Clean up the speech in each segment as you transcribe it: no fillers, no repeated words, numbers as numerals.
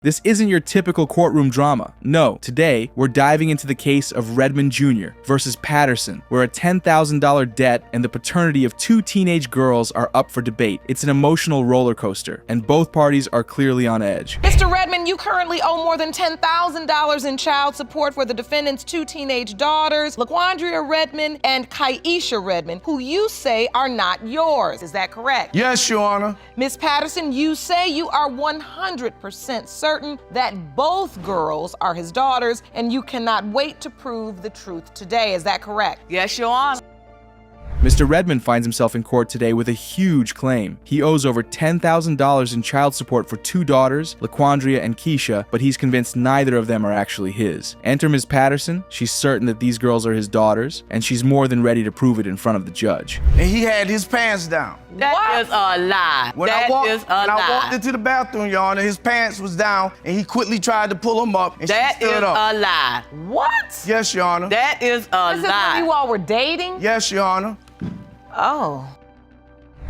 This isn't your typical courtroom drama. No, today, we're diving into the case of Redmond Jr. versus Patterson, where a $10,000 debt and the paternity of two teenage girls are up for debate. It's an emotional roller coaster, and both parties are clearly on edge. Mr. Redmond, you currently owe more than $10,000 in child support for the defendant's two teenage daughters, LaQuandria Redmond and Kiesha Redmond, who you say are not yours. Is that correct? Yes, Your Honor. Ms. Patterson, you say you are 100% certain that both girls are his daughters, and you cannot wait to prove the truth today. Is that correct? Yes, Your Honor. Mr. Redmond finds himself in court today with a huge claim. He owes over $10,000 in child support for two daughters, LaQuandria and Kiesha, but he's convinced neither of them are actually his. Enter Ms. Patterson. She's certain that these girls are his daughters, and she's more than ready to prove it in front of the judge. And he had his pants down. That is a lie. When I walked into the bathroom, Your Honor, his pants was down, and he quickly tried to pull them up, and That she stood is up. a lie. What? Yes, Your Honor. That is a Is this when lie. you all were dating? Yes, Your Honor. Oh.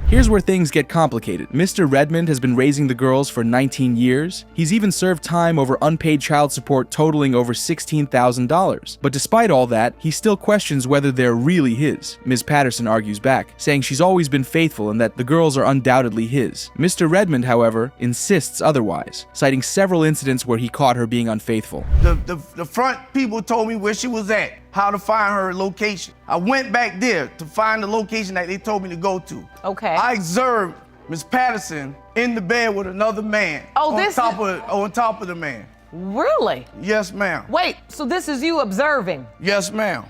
Here's where things get complicated. Mr. Redmond has been raising the girls for 19 years. He's even served time over unpaid child support totaling over $16,000. But despite all that, he still questions whether they're really his. Ms. Patterson argues back, saying she's always been faithful and that the girls are undoubtedly his. Mr. Redmond, however, insists otherwise, citing several incidents where he caught her being unfaithful. The front people told me where she was at, how to find her location. I went back there to find the location that they told me to go to. Okay. I observed Miss Patterson in the bed with another man. Oh, on top of the man. Really? Yes, ma'am. Wait, so this is you observing? Yes, ma'am.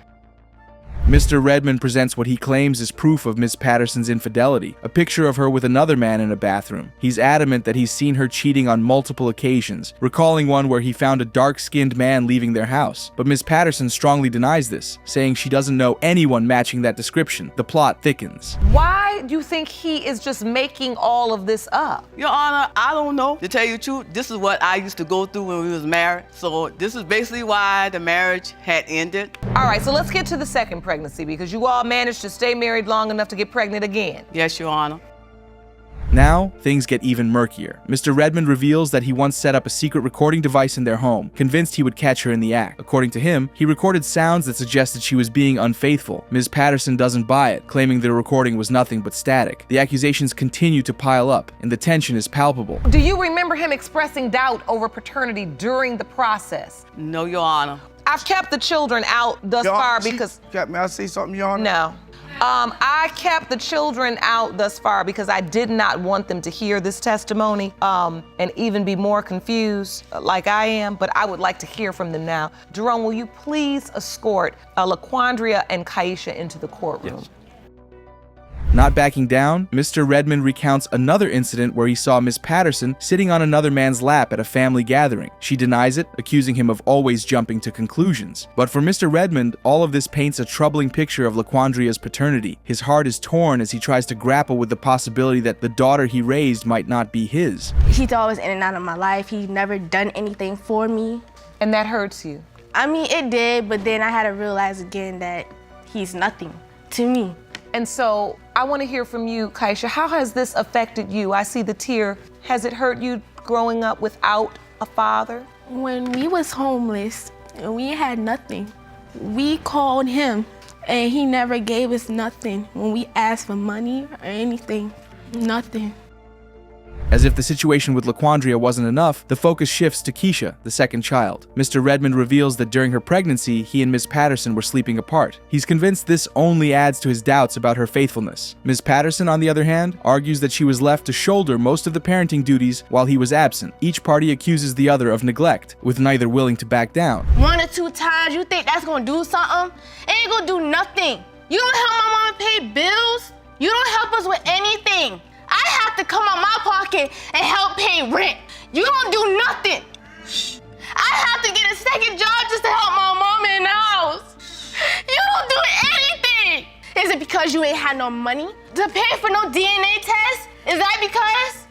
Mr. Redmond presents what he claims is proof of Miss Patterson's infidelity, a picture of her with another man in a bathroom. He's adamant that he's seen her cheating on multiple occasions, recalling one where he found a dark-skinned man leaving their house. But Miss Patterson strongly denies this, saying she doesn't know anyone matching that description. The plot thickens. Why do you think he is just making all of this up? Your Honor, I don't know. To tell you the truth, this is what I used to go through when we was married. So this is basically why the marriage had ended. All right, so let's get to the second pregnancy, because you all managed to stay married long enough to get pregnant again. Yes, Your Honor. Now, things get even murkier. Mr. Redmond reveals that he once set up a secret recording device in their home, convinced he would catch her in the act. According to him, he recorded sounds that suggested she was being unfaithful. Ms. Patterson doesn't buy it, claiming the recording was nothing but static. The accusations continue to pile up, and the tension is palpable. Do you remember him expressing doubt over paternity during the process? No, Your Honor. I've kept the children out thus far because... May I say something, Your Honor? No. I kept the children out thus far because I did not want them to hear this testimony and even be more confused like I am, but I would like to hear from them now. Jerome, will you please escort LaQuandria and Kiesha into the courtroom? Yes. Not backing down, Mr. Redmond recounts another incident where he saw Miss Patterson sitting on another man's lap at a family gathering. She denies it, accusing him of always jumping to conclusions. But for Mr. Redmond, all of this paints a troubling picture of LaQuandria's paternity. His heart is torn as he tries to grapple with the possibility that the daughter he raised might not be his. He's always in and out of my life. He's never done anything for me. And that hurts you? I mean, it did, but then I had to realize again that he's nothing to me. And so I want to hear from you, Kiesha. How has this affected you? I see the tear. Has it hurt you growing up without a father? When we was homeless and we had nothing, we called him and he never gave us nothing. When we asked for money or anything, nothing. As if the situation with LaQuandria wasn't enough, the focus shifts to Kiesha, the second child. Mr. Redmond reveals that during her pregnancy, he and Ms. Patterson were sleeping apart. He's convinced this only adds to his doubts about her faithfulness. Ms. Patterson, on the other hand, argues that she was left to shoulder most of the parenting duties while he was absent. Each party accuses the other of neglect, with neither willing to back down. 1 or 2 times, you think that's gonna do something? It ain't gonna do nothing. You don't help my mom pay bills. You don't help us with anything. I have to come out my pocket and help pay rent. You don't do nothing. I have to get a second job just to help my mom in the house. You don't do anything. Is it because you ain't had no money to pay for no DNA test? Is that because?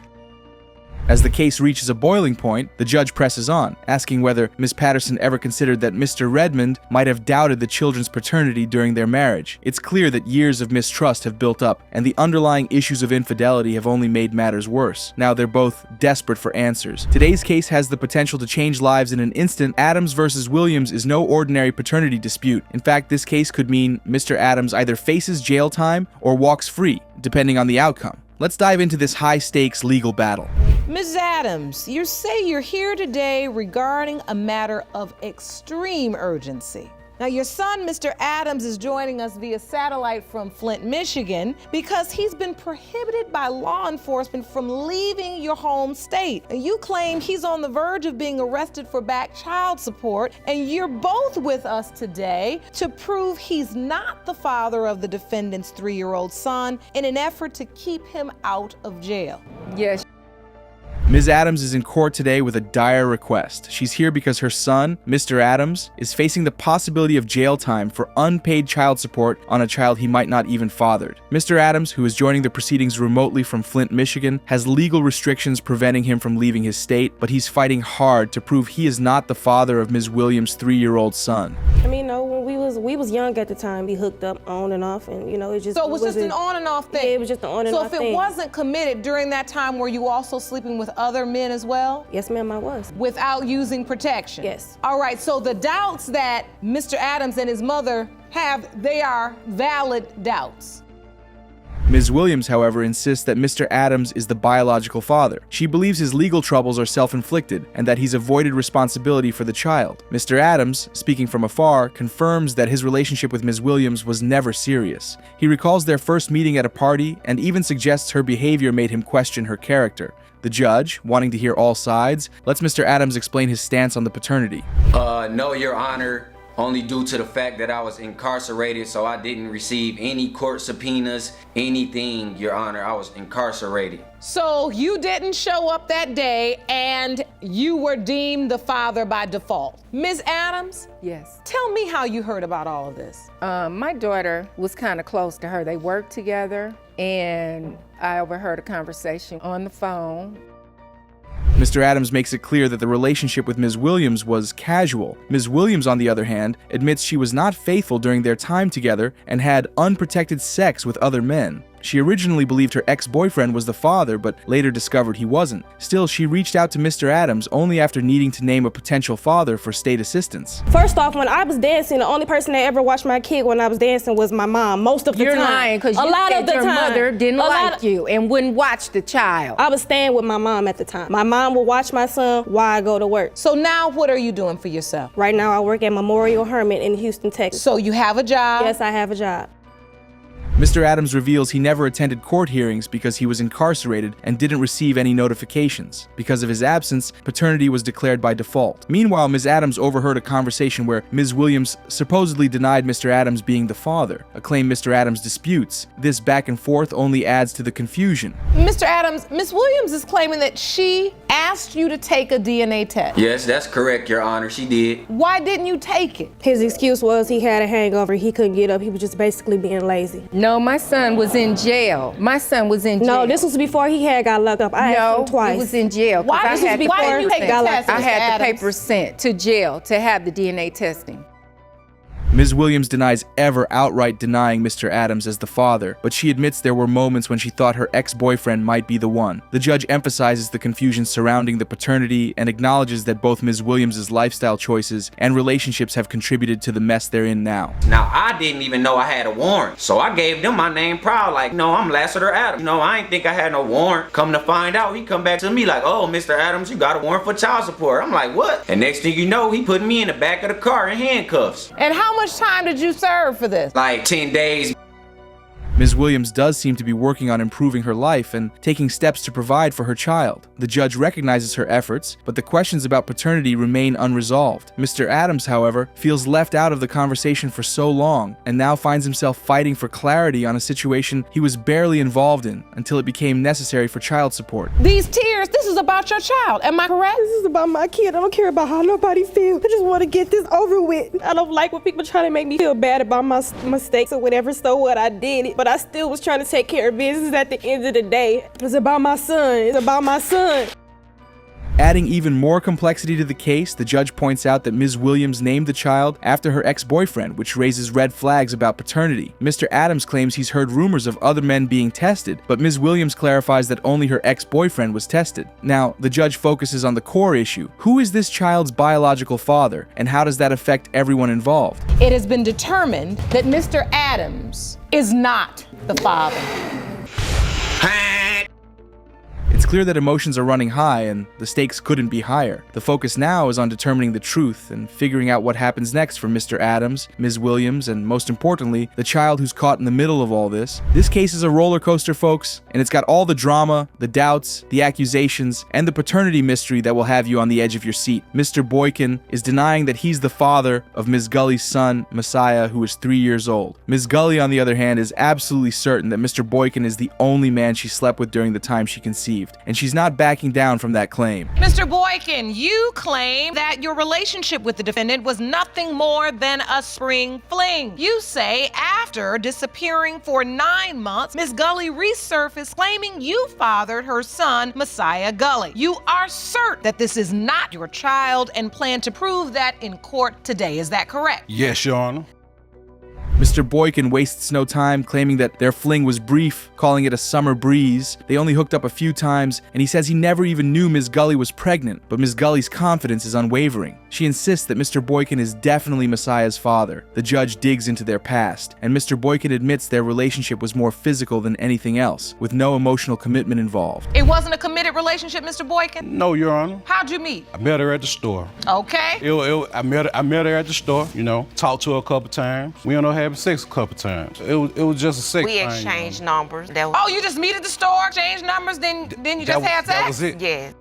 As the case reaches a boiling point, the judge presses on, asking whether Ms. Patterson ever considered that Mr. Redmond might have doubted the children's paternity during their marriage. It's clear that years of mistrust have built up, and the underlying issues of infidelity have only made matters worse. Now they're both desperate for answers. Today's case has the potential to change lives in an instant. Adams versus Williams is no ordinary paternity dispute. In fact, this case could mean Mr. Adams either faces jail time or walks free, depending on the outcome. Let's dive into this high-stakes legal battle. Ms. Adams, you say you're here today regarding a matter of extreme urgency. Now, your son, Mr. Adams, is joining us via satellite from Flint, Michigan, because he's been prohibited by law enforcement from leaving your home state. And you claim he's on the verge of being arrested for back child support, and you're both with us today to prove he's not the father of the defendant's 3-year-old son in an effort to keep him out of jail. Yes. Ms. Adams is in court today with a dire request. She's here because her son, Mr. Adams, is facing the possibility of jail time for unpaid child support on a child he might not even fathered. Mr. Adams, who is joining the proceedings remotely from Flint, Michigan, has legal restrictions preventing him from leaving his state, but he's fighting hard to prove he is not the father of Ms. Williams' 3-year-old son. I mean, no, when we was young at the time, we hooked up on and off, and it just So it was just an on and off thing? Yeah, it was just an on and off thing. So if it wasn't committed during that time, were you also sleeping with other men as well? Yes, ma'am, I was. Without using protection? Yes. All right, so the doubts that Mr. Adams and his mother have, they are valid doubts. Ms. Williams, however, insists that Mr. Adams is the biological father. She believes his legal troubles are self-inflicted and that he's avoided responsibility for the child. Mr. Adams, speaking from afar, confirms that his relationship with Ms. Williams was never serious. He recalls their first meeting at a party and even suggests her behavior made him question her character. The judge, wanting to hear all sides, lets Mr. Adams explain his stance on the paternity. No, Your Honor. Only due to the fact that I was incarcerated, so I didn't receive any court subpoenas, anything, Your Honor. I was incarcerated. So you didn't show up that day and you were deemed the father by default. Ms. Adams? Yes. Tell me how you heard about all of this. My daughter was kind of close to her. They worked together, and I overheard a conversation on the phone. Mr. Adams makes it clear that the relationship with Ms. Williams was casual. Ms. Williams, on the other hand, admits she was not faithful during their time together and had unprotected sex with other men. She originally believed her ex-boyfriend was the father, but later discovered he wasn't. Still, she reached out to Mr. Adams only after needing to name a potential father for state assistance. First off, when I was dancing, the only person that ever watched my kid when I was dancing was my mom, most of the time. You're lying, because you said your mother didn't like you and wouldn't watch the child. I was staying with my mom at the time. My mom would watch my son while I go to work. So now what are you doing for yourself? Right now, I work at Memorial Hermit in Houston, Texas. So you have a job? Yes, I have a job. Mr. Adams reveals he never attended court hearings because he was incarcerated and didn't receive any notifications. Because of his absence, paternity was declared by default. Meanwhile, Ms. Adams overheard a conversation where Ms. Williams supposedly denied Mr. Adams being the father, a claim Mr. Adams disputes. This back and forth only adds to the confusion. Mr. Adams, Ms. Williams is claiming that she asked you to take a DNA test. Yes, that's correct, Your Honor. She did. Why didn't you take it? His excuse was he had a hangover. He couldn't get up. He was just basically being lazy. No, my son was in jail. My son was in jail. No, this was before he had got locked up. I asked him twice. He was in jail. Why didn't you take the test, I Mr. had the Adams? papers sent to jail to have the DNA testing. Ms. Williams denies ever outright denying Mr. Adams as the father, but she admits there were moments when she thought her ex-boyfriend might be the one. The judge emphasizes the confusion surrounding the paternity and acknowledges that both Ms. Williams' lifestyle choices and relationships have contributed to the mess they're in now. Now, I didn't even know I had a warrant, so I gave them my name proud, like, no, I'm Lassiter Adams. I ain't think I had no warrant. Come to find out, he come back to me like, oh, Mr. Adams, you got a warrant for child support. I'm like, what? And next thing you know, he put me in the back of the car in handcuffs. And how much time did you serve for this? Like 10 days. Ms. Williams does seem to be working on improving her life and taking steps to provide for her child. The judge recognizes her efforts, but the questions about paternity remain unresolved. Mr. Adams, however, feels left out of the conversation for so long and now finds himself fighting for clarity on a situation he was barely involved in until it became necessary for child support. These tears, this is about your child, am I correct? This is about my kid. I don't care about how nobody feels. I just want to get this over with. I don't like when people try to make me feel bad about my mistakes or whatever. So what, I did it, but I still was trying to take care of business at the end of the day. It's about my son. It's about my son. Adding even more complexity to the case, the judge points out that Ms. Williams named the child after her ex-boyfriend, which raises red flags about paternity. Mr. Adams claims he's heard rumors of other men being tested, but Ms. Williams clarifies that only her ex-boyfriend was tested. Now, the judge focuses on the core issue. Who is this child's biological father, and how does that affect everyone involved? It has been determined that Mr. Adams is not the father. It's clear that emotions are running high and the stakes couldn't be higher. The focus now is on determining the truth and figuring out what happens next for Mr. Adams, Ms. Williams, and most importantly, the child who's caught in the middle of all this. This case is a roller coaster, folks, and it's got all the drama, the doubts, the accusations, and the paternity mystery that will have you on the edge of your seat. Mr. Boykin is denying that he's the father of Ms. Gully's son, Messiah, who is 3 years old. Ms. Gully, on the other hand, is absolutely certain that Mr. Boykin is the only man she slept with during the time she conceived, and she's not backing down from that claim. Mr. Boykin, you claim that your relationship with the defendant was nothing more than a spring fling. You say after disappearing for 9 months, Ms. Gully resurfaced claiming you fathered her son, Messiah Gully. You are certain that this is not your child and plan to prove that in court today. Is that correct? Yes, Your Honor. Mr. Boykin wastes no time claiming that their fling was brief, calling it a summer breeze. They only hooked up a few times, and he says he never even knew Ms. Gully was pregnant, but Ms. Gully's confidence is unwavering. She insists that Mr. Boykin is definitely Messiah's father. The judge digs into their past, and Mr. Boykin admits their relationship was more physical than anything else, with no emotional commitment involved. It wasn't a committed relationship, Mr. Boykin? No, Your Honor. How'd you meet? I met her at the store. Okay. I met her at the store, talked to her a couple times. We ended up having sex a couple times. It was just a sex We thing. exchanged numbers. Oh, you just meet at the store, exchange numbers, then you just had sex? That was it. Yes.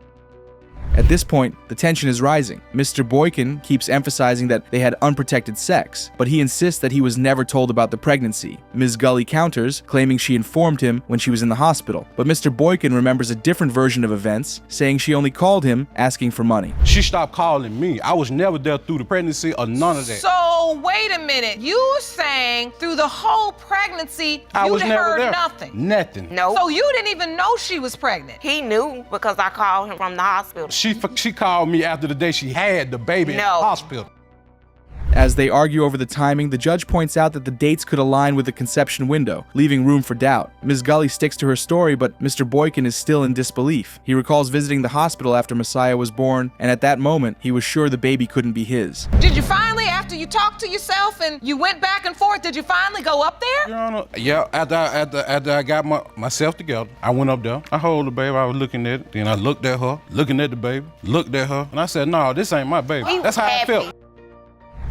At this point, the tension is rising. Mr. Boykin keeps emphasizing that they had unprotected sex, but he insists that he was never told about the pregnancy. Ms. Gully counters, claiming she informed him when she was in the hospital. But Mr. Boykin remembers a different version of events, saying she only called him asking for money. She stopped calling me. I was never there through the pregnancy or none of that. So, wait a minute. You saying through the whole pregnancy, I was never heard there. nothing? Nothing. No. So you didn't even know she was pregnant? He knew because I called him from the hospital. She called me after the day she had the baby in the hospital. As they argue over the timing, the judge points out that the dates could align with the conception window, leaving room for doubt. Ms. Gully sticks to her story, but Mr. Boykin is still in disbelief. He recalls visiting the hospital after Messiah was born, and at that moment, he was sure the baby couldn't be his. Did you finally, after you talked to yourself and you went back and forth, did you finally go up there? Your Honor, yeah, after I got myself together, I went up there. I hold the baby, I was looking at it. Then I looked at her, looking at the baby, looked at her, and I said, no, this ain't my baby. That's how I felt.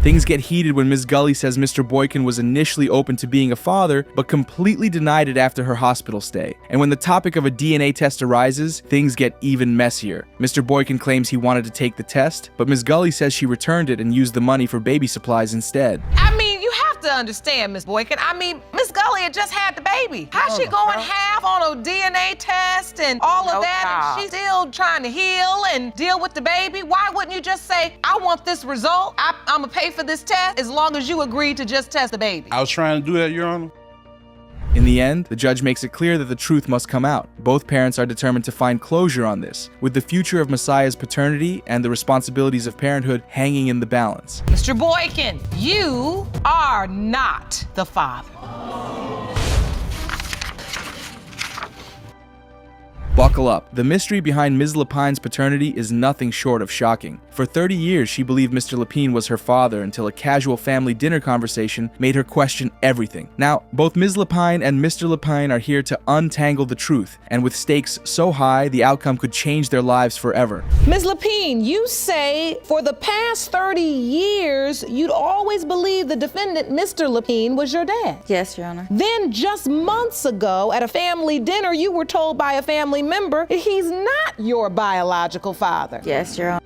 Things get heated when Ms. Gully says Mr. Boykin was initially open to being a father, but completely denied it after her hospital stay. And when the topic of a DNA test arises, things get even messier. Mr. Boykin claims he wanted to take the test, but Ms. Gully says she returned it and used the money for baby supplies instead. I mean, you have to understand, Miss Boykin. I mean, Miss Gully had just had the baby. How's she going half on a DNA test and all of that, and she's still trying to heal and deal with the baby? Why wouldn't you just say, I want this result, I'm gonna pay for this test as long as you agree to just test the baby? I was trying to do that, Your Honor. In the end, the judge makes it clear that the truth must come out. Both parents are determined to find closure on this, with the future of Messiah's paternity and the responsibilities of parenthood hanging in the balance. Mr. Boykin, you are not the father. Buckle up. The mystery behind Ms. Lepine's paternity is nothing short of shocking. For 30 years, she believed Mr. Lepine was her father until a casual family dinner conversation made her question everything. Now, both Ms. Lepine and Mr. Lepine are here to untangle the truth, and with stakes so high, the outcome could change their lives forever. Ms. Lepine, you say for the past 30 years, you'd always believed the defendant, Mr. Lepine, was your dad. Yes, Your Honor. Then just months ago at a family dinner, you were told by a family member that he's not your biological father. Yes, Your Honor.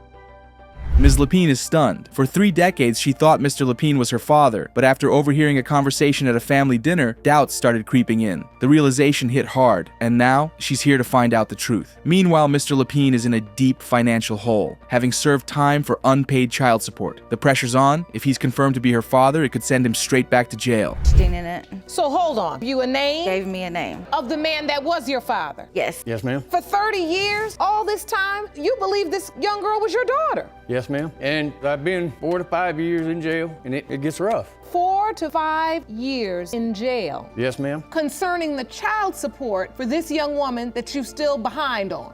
Ms. Lapine is stunned. For 3 decades, she thought Mr. Lapine was her father, but after overhearing a conversation at a family dinner, doubts started creeping in. The realization hit hard, and now she's here to find out the truth. Meanwhile, Mr. Lapine is in a deep financial hole, having served time for unpaid child support. The pressure's on. If he's confirmed to be her father, it could send him straight back to jail. In it. So hold on. You a name? Gave me a name. Of the man that was your father? Yes. Yes, ma'am. For 30 years, all this time, you believe this young girl was your daughter? Yes, ma'am. And I've been 4 to 5 years in jail, and it gets rough. 4 to 5 years in jail. Yes, ma'am. Concerning the child support for this young woman that you're still behind on.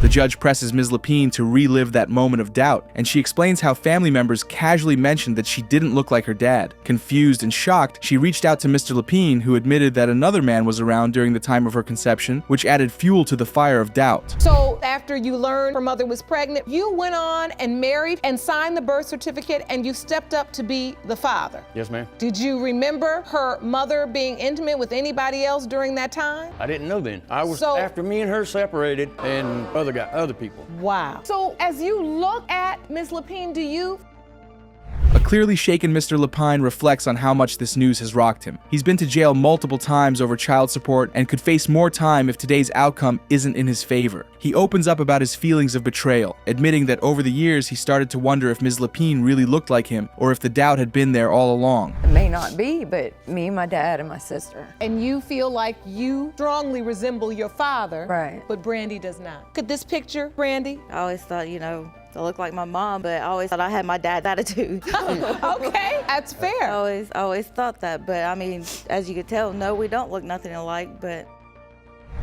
The judge presses Ms. Lapine to relive that moment of doubt, and she explains how family members casually mentioned that she didn't look like her dad. Confused and shocked, she reached out to Mr. Lapine, who admitted that another man was around during the time of her conception, which added fuel to the fire of doubt. So after you learned her mother was pregnant, you went on and married and signed the birth certificate, and you stepped up to be the father. Yes, ma'am. Did you remember her mother being intimate with anybody else during that time? I didn't know then. I was after me and her separated, and other people. Wow. So as you look at Ms. Lapine, do you? A clearly shaken Mr. Lapine reflects on how much this news has rocked him. He's been to jail multiple times over child support and could face more time if today's outcome isn't in his favor. He opens up about his feelings of betrayal, admitting that over the years he started to wonder if Ms. Lapine really looked like him or if the doubt had been there all along. It may not be, but me, my dad, and my sister. And you feel like you strongly resemble your father, right? But Brandy does not. Look at this picture, Brandy. I always thought, you know, I look like my mom, but I always thought I had my dad's attitude. Okay, that's fair. I always thought that, but I mean, as you could tell, no, we don't look nothing alike, but.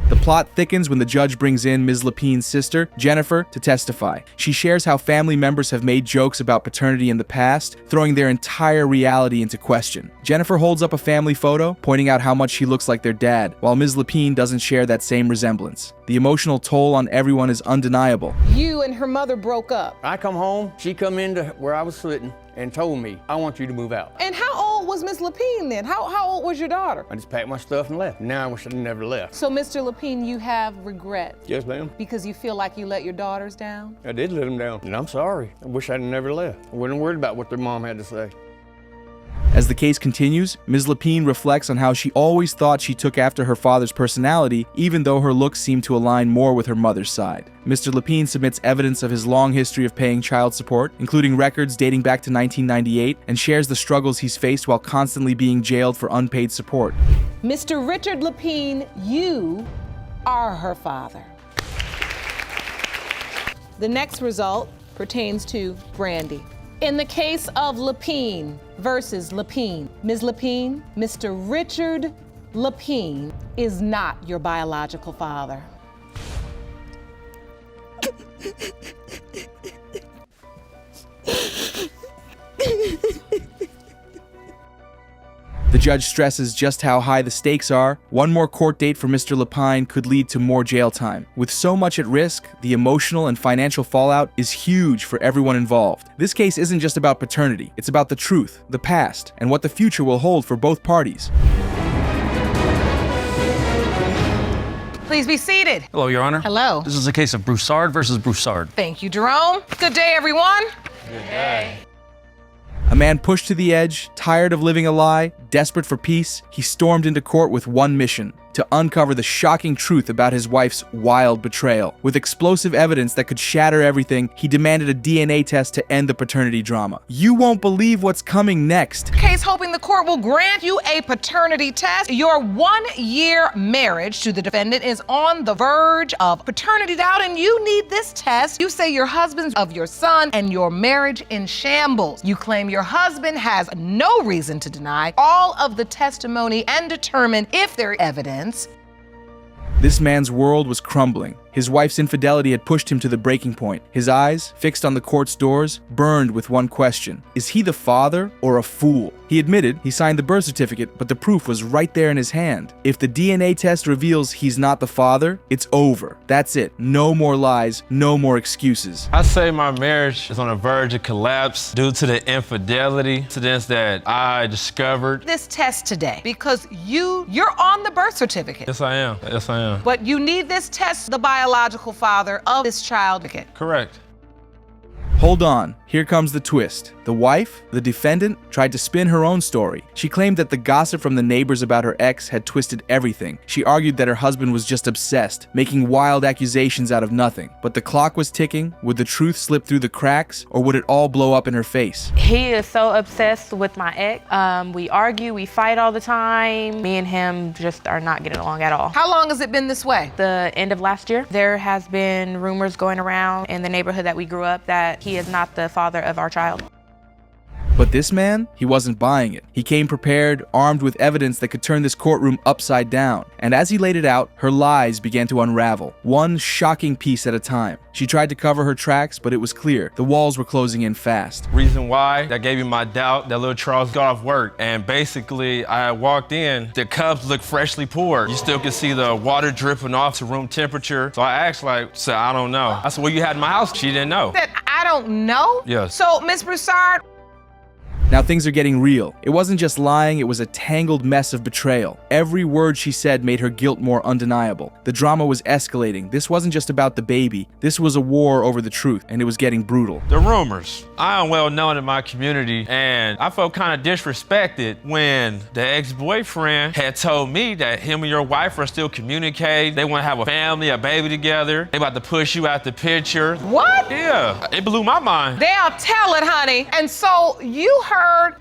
The plot thickens when the judge brings in Ms. Lapine's sister, Jennifer, to testify. She shares how family members have made jokes about paternity in the past, throwing their entire reality into question. Jennifer holds up a family photo, pointing out how much she looks like their dad, while Ms. Lapine doesn't share that same resemblance. The emotional toll on everyone is undeniable. You and her mother broke up. I come home, she come into where I was sitting and told me, I want you to move out. And how old was Ms. Lapine then? How old was your daughter? I just packed my stuff and left. Now I wish I'd never left. So, Mr. Lapine, you have regrets? Yes, ma'am. Because you feel like you let your daughters down? I did let them down, and I'm sorry. I wish I'd never left. I wasn't worried about what their mom had to say. As the case continues, Ms. Lapine reflects on how she always thought she took after her father's personality, even though her looks seemed to align more with her mother's side. Mr. Lapine submits evidence of his long history of paying child support, including records dating back to 1998, and shares the struggles he's faced while constantly being jailed for unpaid support. Mr. Richard Lapine, you are her father. The next result pertains to Brandy. In the case of Lapine versus Lapine, Ms. Lapine, Mr. Richard Lapine is not your biological father. The judge stresses just how high the stakes are. One more court date for Mr. Lapine could lead to more jail time. With so much at risk, the emotional and financial fallout is huge for everyone involved. This case isn't just about paternity, it's about the truth, the past, and what the future will hold for both parties. Please be seated. Hello, Your Honor. Hello. This is a case of Broussard versus Broussard. Thank you, Jerome. Good day, everyone. Good day. A man pushed to the edge, tired of living a lie, desperate for peace, he stormed into court with one mission: to uncover the shocking truth about his wife's wild betrayal. With explosive evidence that could shatter everything, he demanded a DNA test to end the paternity drama. You won't believe what's coming next. Case hoping the court will grant you a paternity test. Your 1-year marriage to the defendant is on the verge of paternity doubt, and you need this test. You say your husband's of your son and your marriage in shambles. You claim your husband has no reason to deny all of the testimony and determine if there is evidence. This man's world was crumbling. His wife's infidelity had pushed him to the breaking point. His eyes, fixed on the court's doors, burned with one question: is he the father or a fool? He admitted he signed the birth certificate, but the proof was right there in his hand. If the DNA test reveals he's not the father, it's over. That's it. No more lies, no more excuses. I say my marriage is on the verge of collapse due to the infidelity incidents that I discovered. This test today, because you're on the birth certificate. Yes, I am. Yes, I am. But you need this test, the biological father of this child. Correct. Hold on, here comes the twist. The wife, the defendant, tried to spin her own story. She claimed that the gossip from the neighbors about her ex had twisted everything. She argued that her husband was just obsessed, making wild accusations out of nothing. But the clock was ticking. Would the truth slip through the cracks, or would it all blow up in her face? He is so obsessed with my ex. We argue, we fight all the time. Me and him just are not getting along at all. How long has it been this way? The end of last year. There has been rumors going around in the neighborhood that we grew up that he is not the father of our child. But this man, he wasn't buying it. He came prepared, armed with evidence that could turn this courtroom upside down. And as he laid it out, her lies began to unravel, one shocking piece at a time. She tried to cover her tracks, but it was clear. The walls were closing in fast. Reason why, that gave me my doubt that little Charles got off work. And basically, I walked in, the cups looked freshly poured. You still could see the water dripping off to room temperature. So I asked, I don't know. I said, well, you had in my house? She didn't know. That I don't know? Yes. So, Ms. Broussard, Now things are getting real. It wasn't just lying, it was a tangled mess of betrayal. Every word she said made her guilt more undeniable. The drama was escalating. This wasn't just about the baby. This was a war over the truth, and it was getting brutal. The rumors. I am well known in my community, and I felt kind of disrespected when the ex-boyfriend had told me that him and your wife are still communicating. They want to have a family, a baby together. They about to push you out the picture. What? Yeah, it blew my mind. They'll tell it, honey. And so you heard.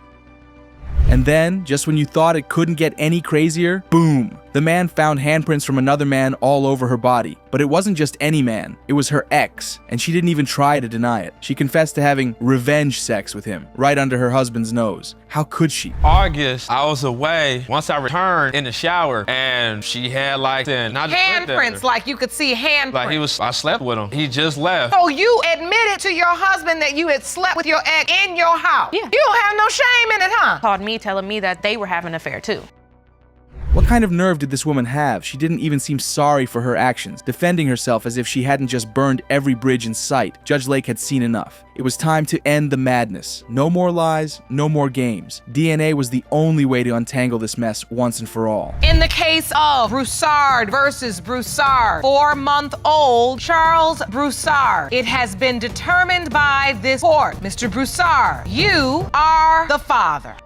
And then, just when you thought it couldn't get any crazier, boom! The man found handprints from another man all over her body. But it wasn't just any man, it was her ex, and she didn't even try to deny it. She confessed to having revenge sex with him, right under her husband's nose. How could she? August, I was away. Once I returned in the shower, and she had handprints, like you could see handprints. I slept with him. He just left. So you admitted to your husband that you had slept with your ex in your house? Yeah. You don't have no shame in it, huh? Called me telling me that they were having an affair too. What kind of nerve did this woman have? She didn't even seem sorry for her actions, defending herself as if she hadn't just burned every bridge in sight. Judge Lake had seen enough. It was time to end the madness. No more lies, no more games. DNA was the only way to untangle this mess once and for all. In the case of Broussard versus Broussard, 4-month-old Charles Broussard, it has been determined by this court, Mr. Broussard, you are the father.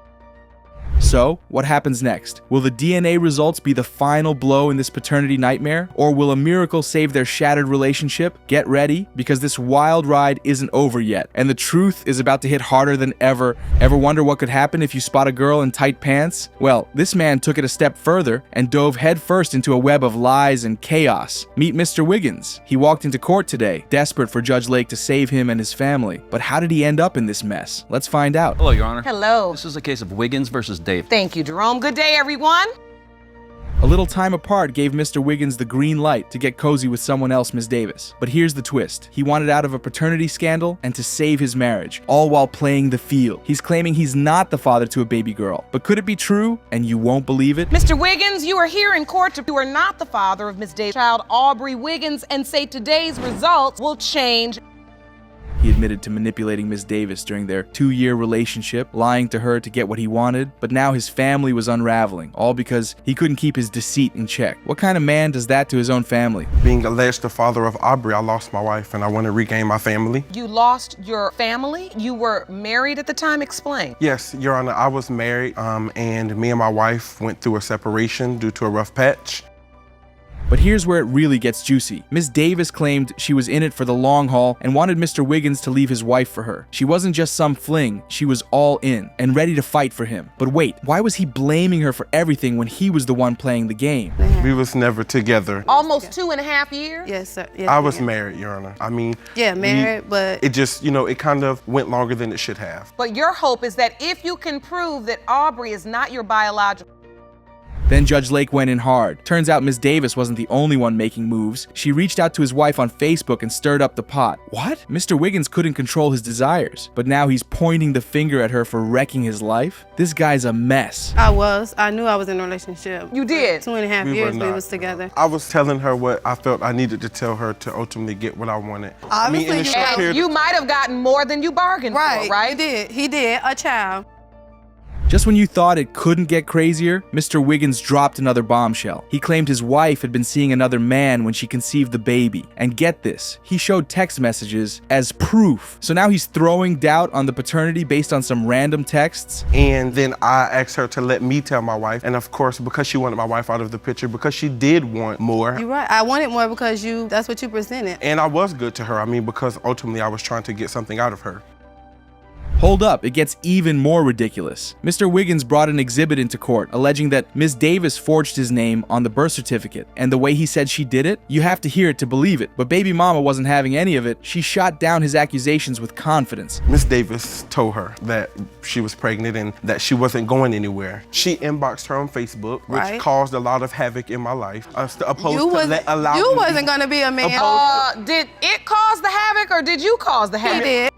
So, what happens next? Will the DNA results be the final blow in this paternity nightmare? Or will a miracle save their shattered relationship? Get ready, because this wild ride isn't over yet, and the truth is about to hit harder than ever. Ever wonder what could happen if you spot a girl in tight pants? Well, this man took it a step further and dove headfirst into a web of lies and chaos. Meet Mr. Wiggins. He walked into court today, desperate for Judge Lake to save him and his family. But how did he end up in this mess? Let's find out. Hello, Your Honor. Hello. This is a case of Wiggins versus Dave. Thank you, Jerome. Good day, everyone. A little time apart gave Mr. Wiggins the green light to get cozy with someone else, Ms. Davis. But here's the twist. He wanted out of a paternity scandal and to save his marriage, all while playing the field. He's claiming he's not the father to a baby girl. But could it be true? And you won't believe it? Mr. Wiggins, you are here in court to you are not the father of Ms. Davis' child, Aubrey Wiggins, and say today's results will change. He admitted to manipulating Ms. Davis during their 2-year relationship, lying to her to get what he wanted, but now his family was unraveling, all because he couldn't keep his deceit in check. What kind of man does that to his own family? Being alleged the father of Aubrey, I lost my wife and I want to regain my family. You lost your family? You were married at the time? Explain. Yes, Your Honor, I was married and me and my wife went through a separation due to a rough patch. But here's where it really gets juicy. Ms. Davis claimed she was in it for the long haul and wanted Mr. Wiggins to leave his wife for her. She wasn't just some fling, she was all in and ready to fight for him. But wait, why was he blaming her for everything when he was the one playing the game? We was never together. Almost 2.5 years? Yes, sir. Yes, I was married, Your Honor. I mean, yeah, married, but it just, it kind of went longer than it should have. But your hope is that if you can prove that Aubrey is not your biological. Then Judge Lake went in hard. Turns out Ms. Davis wasn't the only one making moves. She reached out to his wife on Facebook and stirred up the pot. What? Mr. Wiggins couldn't control his desires, but now he's pointing the finger at her for wrecking his life? This guy's a mess. I knew I was in a relationship. You did? 2.5 years we was together. I was telling her what I felt I needed to tell her to ultimately get what I wanted. Obviously, you might have gotten more than you bargained for, right? He did, a child. Just when you thought it couldn't get crazier, Mr. Wiggins dropped another bombshell. He claimed his wife had been seeing another man when she conceived the baby. And get this, he showed text messages as proof. So now he's throwing doubt on the paternity based on some random texts? And then I asked her to let me tell my wife. And of course, because she wanted my wife out of the picture, because she did want more. You're right. I wanted more because that's what you presented. And I was good to her. I mean, because ultimately I was trying to get something out of her. Hold up, it gets even more ridiculous. Mr. Wiggins brought an exhibit into court alleging that Ms. Davis forged his name on the birth certificate, and the way he said she did it, you have to hear it to believe it. But baby mama wasn't having any of it. She shot down his accusations with confidence. Ms. Davis told her that she was pregnant and that she wasn't going anywhere. She inboxed her on Facebook, which caused a lot of havoc in my life. You wasn't gonna be a man. Did it cause the havoc or did you cause the havoc? He did.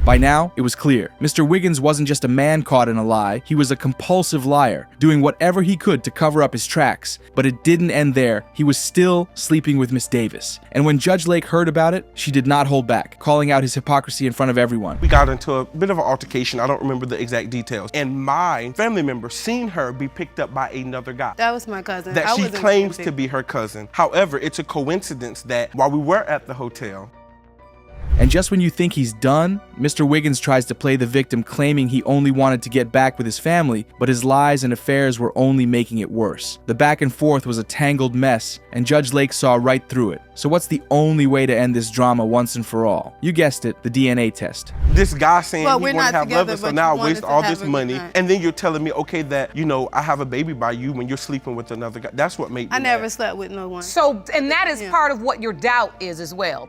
By now, it was clear. Mr. Wiggins wasn't just a man caught in a lie, he was a compulsive liar, doing whatever he could to cover up his tracks. But it didn't end there. He was still sleeping with Miss Davis. And when Judge Lake heard about it, she did not hold back, calling out his hypocrisy in front of everyone. We got into a bit of an altercation. I don't remember the exact details. And my family member seen her be picked up by another guy. That was my cousin. That she claims to be her cousin. However, it's a coincidence that while we were at the hotel, and just when you think he's done, Mr. Wiggins tries to play the victim, claiming he only wanted to get back with his family, but his lies and affairs were only making it worse. The back and forth was a tangled mess, and Judge Lake saw right through it. So what's the only way to end this drama once and for all? You guessed it, the DNA test. This guy saying he we're wanted to not have love, together, so but now you I waste wanted all to this have a money, good night. and then you're telling me, okay, that, you know, I have a baby by you when you're sleeping with another guy. That's what made me I never mad. slept with no one. So, and that is part of what your doubt is as well.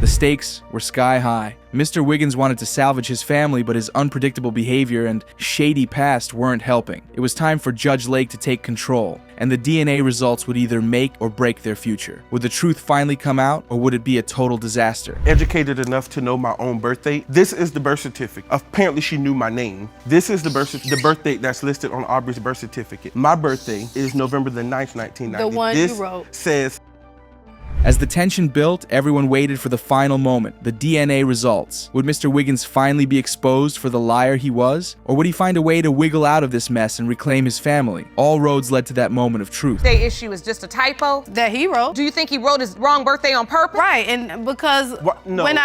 The stakes were sky high. Mr. Wiggins wanted to salvage his family, but his unpredictable behavior and shady past weren't helping. It was time for Judge Lake to take control, and the DNA results would either make or break their future. Would the truth finally come out, or would it be a total disaster? Educated enough to know my own birthday. This is the birth certificate. Apparently she knew my name. This is the birth date that's listed on Aubrey's birth certificate. My birthday is November the 9th, 1990. The one this you wrote. Says. As the tension built, everyone waited for the final moment, the DNA results. Would Mr. Wiggins finally be exposed for the liar he was? Or would he find a way to wiggle out of this mess and reclaim his family? All roads led to that moment of truth. The issue is just a typo that he wrote. Do you think he wrote his wrong birthday on purpose? Right, and because No, when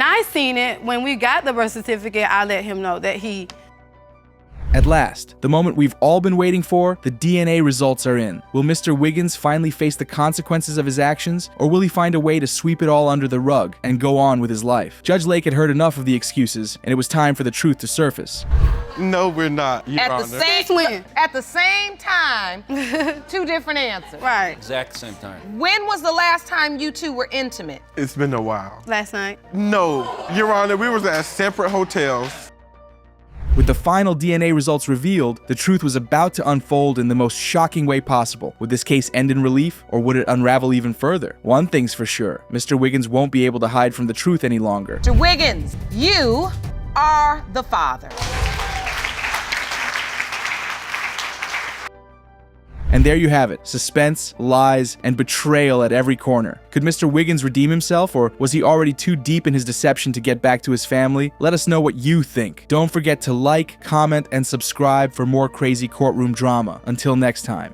I seen it, when we got the birth certificate, I let him know that he. At last, the moment we've all been waiting for, the DNA results are in. Will Mr. Wiggins finally face the consequences of his actions, or will he find a way to sweep it all under the rug and go on with his life? Judge Lake had heard enough of the excuses, and it was time for the truth to surface. No, we're not, Your Honor. At the same time, two different answers. Right. Exact same time. When was the last time you two were intimate? It's been a while. Last night. No, Your Honor, we was at separate hotels. With the final DNA results revealed, the truth was about to unfold in the most shocking way possible. Would this case end in relief, or would it unravel even further? One thing's for sure, Mr. Wiggins won't be able to hide from the truth any longer. Mr. Wiggins, you are the father. And there you have it, suspense, lies, and betrayal at every corner. Could Mr. Wiggins redeem himself, or was he already too deep in his deception to get back to his family? Let us know what you think. Don't forget to like, comment, and subscribe for more crazy courtroom drama. Until next time.